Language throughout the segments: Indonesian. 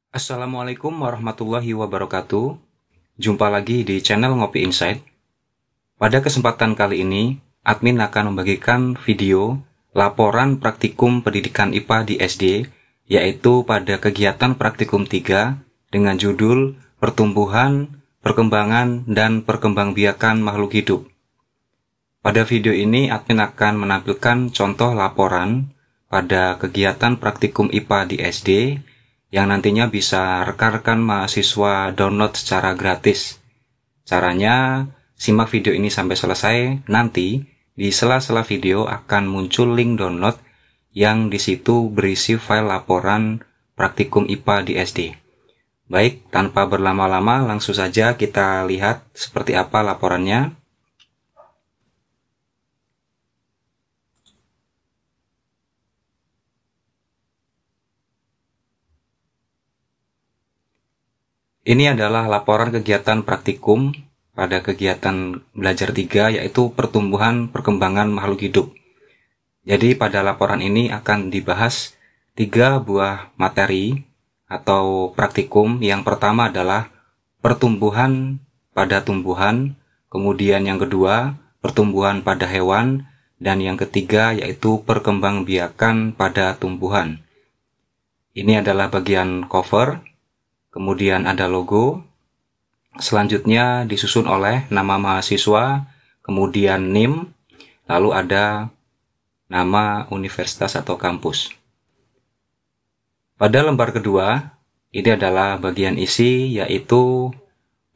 Assalamualaikum warahmatullahi wabarakatuh. Jumpa lagi di channel Ngopi Insight. Pada kesempatan kali ini, admin akan membagikan video laporan praktikum pendidikan IPA di SD, yaitu pada kegiatan praktikum 3 dengan judul Pertumbuhan, Perkembangan, dan Perkembangbiakan Makhluk Hidup. Pada video ini, admin akan menampilkan contoh laporan pada kegiatan praktikum IPA di SD, yang nantinya bisa rekan-rekan mahasiswa download secara gratis. Caranya, simak video ini sampai selesai. Nanti, di sela-sela video akan muncul link download yang di situ berisi file laporan praktikum IPA di SD. Baik, tanpa berlama-lama langsung saja kita lihat seperti apa laporannya. Ini adalah laporan kegiatan praktikum pada kegiatan belajar 3, yaitu pertumbuhan perkembangan makhluk hidup. Jadi pada laporan ini akan dibahas 3 buah materi atau praktikum. Yang pertama adalah pertumbuhan pada tumbuhan, kemudian yang kedua pertumbuhan pada hewan, dan yang ketiga yaitu perkembangbiakan pada tumbuhan. Ini adalah bagian cover. Kemudian ada logo, selanjutnya disusun oleh nama mahasiswa, kemudian NIM, lalu ada nama universitas atau kampus. Pada lembar kedua, ini adalah bagian isi, yaitu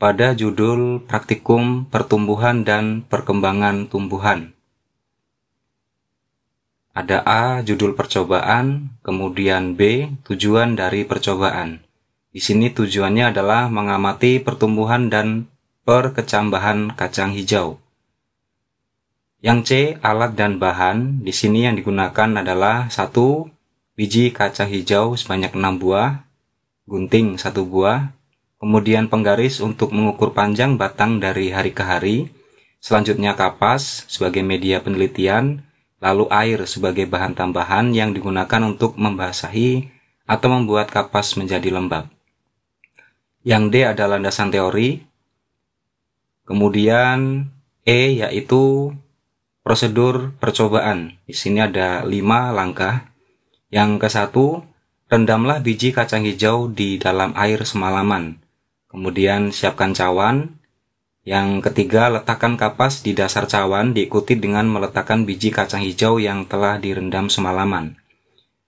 pada judul Praktikum Pertumbuhan dan Perkembangan Tumbuhan. Ada A, judul percobaan, kemudian B, tujuan dari percobaan. Di sini tujuannya adalah mengamati pertumbuhan dan perkecambahan kacang hijau. Yang C, alat dan bahan. Di sini yang digunakan adalah 1. Biji kacang hijau sebanyak 6 buah, gunting 1 buah, kemudian penggaris untuk mengukur panjang batang dari hari ke hari, selanjutnya kapas sebagai media penelitian, lalu air sebagai bahan tambahan yang digunakan untuk membasahi atau membuat kapas menjadi lembab. Yang D adalah landasan teori. Kemudian E yaitu prosedur percobaan. Di sini ada 5 langkah. Yang ke-1, rendamlah biji kacang hijau di dalam air semalaman. Kemudian siapkan cawan. Yang ketiga, letakkan kapas di dasar cawan diikuti dengan meletakkan biji kacang hijau yang telah direndam semalaman.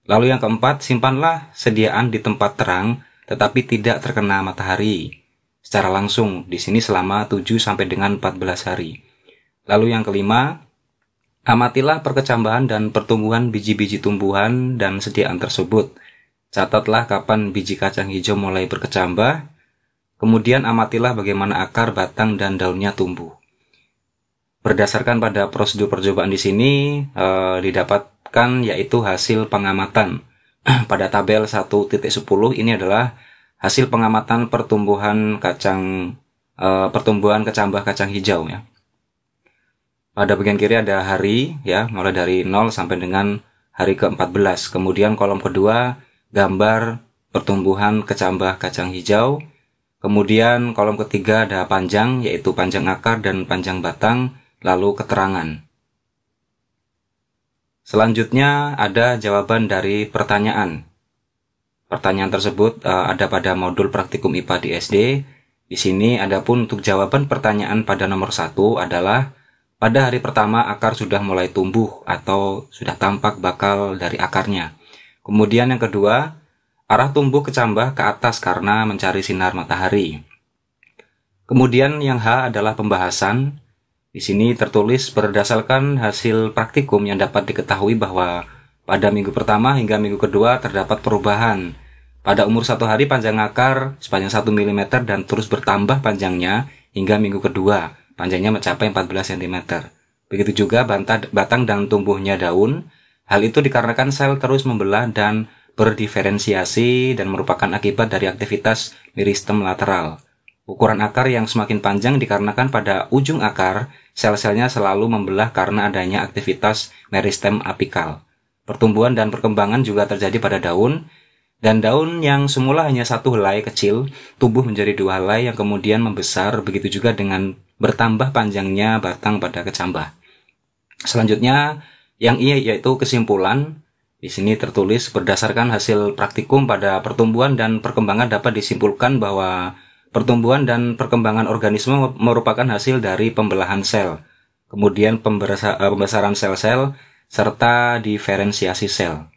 Lalu yang keempat, simpanlah sediaan di tempat terang tetapi tidak terkena matahari secara langsung di sini selama 7 sampai dengan 14 hari. Lalu yang kelima, amatilah perkecambahan dan pertumbuhan biji-biji tumbuhan dan sediaan tersebut. Catatlah kapan biji kacang hijau mulai berkecambah. Kemudian amatilah bagaimana akar, batang, dan daunnya tumbuh. Berdasarkan pada prosedur percobaan di sini didapatkan yaitu hasil pengamatan. Pada tabel 1.10 ini adalah hasil pengamatan pertumbuhan kecambah kacang hijau ya. Pada bagian kiri ada hari ya, mulai dari 0 sampai dengan hari ke-14. Kemudian kolom kedua gambar pertumbuhan kecambah kacang hijau. Kemudian kolom ketiga ada panjang, yaitu panjang akar dan panjang batang, lalu keterangan. Selanjutnya ada jawaban dari pertanyaan. Pertanyaan tersebut ada pada modul praktikum IPA di SD. Di sini adapun untuk jawaban pertanyaan pada nomor 1 adalah pada hari pertama akar sudah mulai tumbuh atau sudah tampak bakal dari akarnya. Kemudian yang kedua, arah tumbuh kecambah ke atas karena mencari sinar matahari. Kemudian yang H adalah pembahasan. Di sini tertulis berdasarkan hasil praktikum yang dapat diketahui bahwa pada minggu pertama hingga minggu kedua terdapat perubahan. Pada umur 1 hari panjang akar sepanjang 1 mm dan terus bertambah panjangnya hingga minggu kedua. panjangnya mencapai 14 cm. Begitu juga batang dan tumbuhnya daun. Hal itu dikarenakan sel terus membelah dan berdiferensiasi dan merupakan akibat dari aktivitas meristem lateral. Ukuran akar yang semakin panjang dikarenakan pada ujung akar, sel-selnya selalu membelah karena adanya aktivitas meristem apikal. Pertumbuhan dan perkembangan juga terjadi pada daun, dan daun yang semula hanya satu helai kecil, tumbuh menjadi 2 helai yang kemudian membesar, begitu juga dengan bertambah panjangnya batang pada kecambah. Selanjutnya, yang yaitu kesimpulan. Di sini tertulis berdasarkan hasil praktikum pada pertumbuhan dan perkembangan dapat disimpulkan bahwa pertumbuhan dan perkembangan organisme merupakan hasil dari pembelahan sel, kemudian pembesaran sel-sel, serta diferensiasi sel.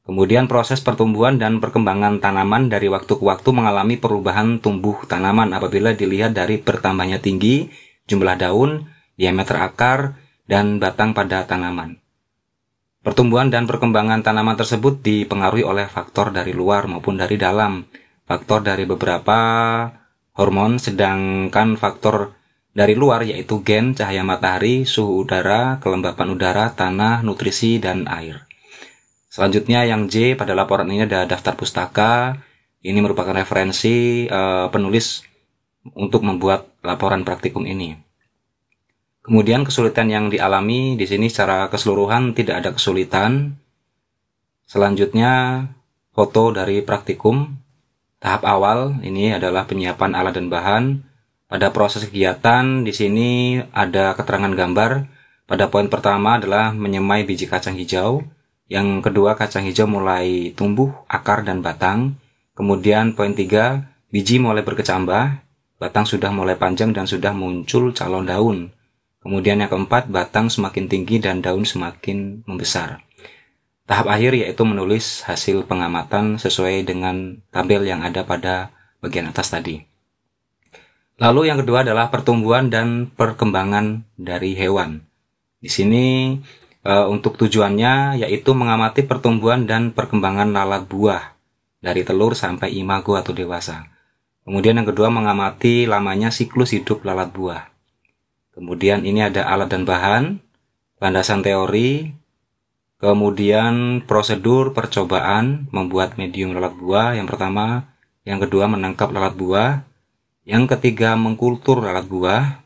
Kemudian proses pertumbuhan dan perkembangan tanaman dari waktu ke waktu mengalami perubahan tumbuh tanaman apabila dilihat dari bertambahnya tinggi, jumlah daun, diameter akar, dan batang pada tanaman. Pertumbuhan dan perkembangan tanaman tersebut dipengaruhi oleh faktor dari luar maupun dari dalam, faktor dari beberapa hormon, sedangkan faktor dari luar yaitu gen, cahaya matahari, suhu udara, kelembapan udara, tanah, nutrisi, dan air. Selanjutnya yang J pada laporan ini ada daftar pustaka. Ini merupakan referensi penulis untuk membuat laporan praktikum ini. Kemudian kesulitan yang dialami di sini secara keseluruhan tidak ada kesulitan. Selanjutnya foto dari praktikum. Tahap awal ini adalah penyiapan alat dan bahan. Pada proses kegiatan di sini ada keterangan gambar. Pada poin pertama adalah menyemai biji kacang hijau. Yang kedua, kacang hijau mulai tumbuh, akar dan batang. Kemudian poin 3, biji mulai berkecambah, batang sudah mulai panjang dan sudah muncul calon daun. Kemudian yang keempat, batang semakin tinggi dan daun semakin membesar. Tahap akhir yaitu menulis hasil pengamatan sesuai dengan tabel yang ada pada bagian atas tadi. Lalu yang kedua adalah pertumbuhan dan perkembangan dari hewan. Di sini untuk tujuannya yaitu mengamati pertumbuhan dan perkembangan lalat buah dari telur sampai imago atau dewasa. Kemudian yang kedua mengamati lamanya siklus hidup lalat buah. Kemudian ini ada alat dan bahan, landasan teori, kemudian prosedur percobaan membuat medium lalat buah yang pertama, yang kedua menangkap lalat buah, yang ketiga mengkultur lalat buah.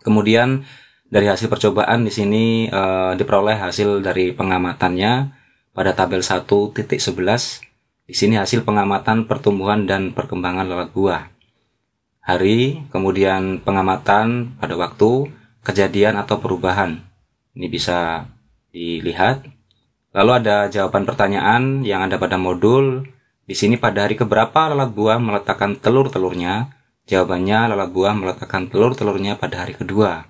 Kemudian dari hasil percobaan di sini diperoleh hasil dari pengamatannya pada tabel 1.11. Di sini hasil pengamatan pertumbuhan dan perkembangan lalat buah. Hari, kemudian pengamatan pada waktu, kejadian atau perubahan. Ini bisa dilihat. Lalu ada jawaban pertanyaan yang ada pada modul. Di sini pada hari keberapa lalat buah meletakkan telur-telurnya? Jawabannya lalat buah meletakkan telur-telurnya pada hari kedua.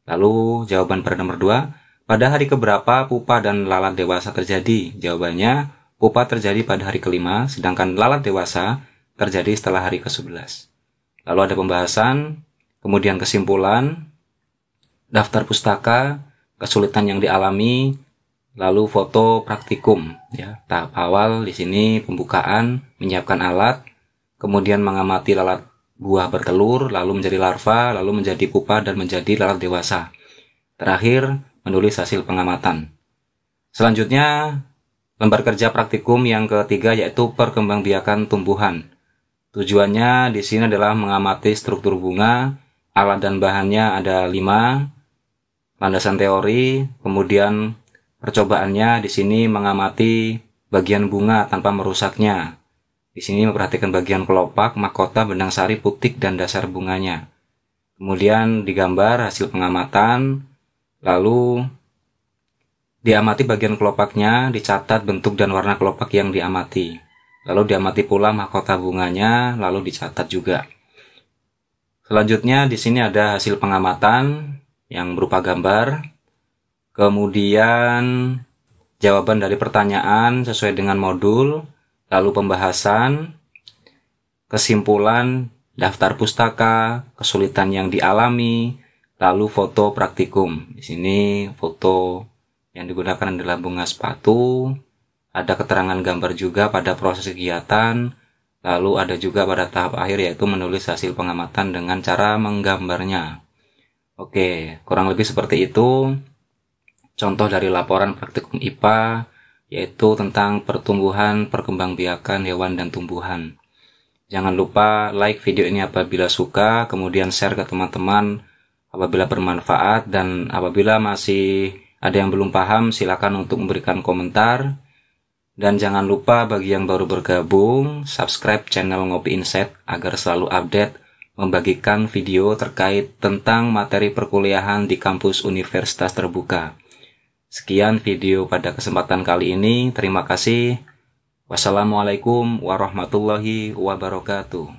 Lalu jawaban pada nomor 2, pada hari keberapa pupa dan lalat dewasa terjadi? Jawabannya pupa terjadi pada hari kelima, sedangkan lalat dewasa terjadi setelah hari ke-11. Lalu ada pembahasan, kemudian kesimpulan, daftar pustaka, kesulitan yang dialami, lalu foto praktikum. Ya, tahap awal di sini pembukaan, menyiapkan alat, kemudian mengamati lalat buah bertelur, lalu menjadi larva, lalu menjadi pupa dan menjadi lalat dewasa. Terakhir, menulis hasil pengamatan. Selanjutnya, lembar kerja praktikum yang ketiga yaitu perkembangbiakan tumbuhan. Tujuannya di sini adalah mengamati struktur bunga, alat dan bahannya ada 5, landasan teori, kemudian percobaannya di sini mengamati bagian bunga tanpa merusaknya. Di sini memperhatikan bagian kelopak, mahkota, benang sari, putik, dan dasar bunganya. Kemudian digambar hasil pengamatan, lalu diamati bagian kelopaknya, dicatat bentuk dan warna kelopak yang diamati. Lalu diamati pula mahkota bunganya, lalu dicatat juga. Selanjutnya di sini ada hasil pengamatan yang berupa gambar. Kemudian jawaban dari pertanyaan sesuai dengan modul, lalu pembahasan, kesimpulan, daftar pustaka, kesulitan yang dialami, lalu foto praktikum. Di sini foto yang digunakan adalah bunga sepatu. Ada keterangan gambar juga pada proses kegiatan, Lalu ada juga pada tahap akhir yaitu menulis hasil pengamatan dengan cara menggambarnya. Oke, kurang lebih seperti itu contoh dari laporan praktikum IPA, yaitu tentang pertumbuhan perkembangbiakan hewan dan tumbuhan. Jangan lupa like video ini apabila suka, kemudian share ke teman-teman apabila bermanfaat, dan apabila masih ada yang belum paham silakan untuk memberikan komentar. Dan jangan lupa bagi yang baru bergabung, subscribe channel Ngopi Insight agar selalu update membagikan video terkait tentang materi perkuliahan di kampus Universitas Terbuka. Sekian video pada kesempatan kali ini. Terima kasih. Wassalamualaikum warahmatullahi wabarakatuh.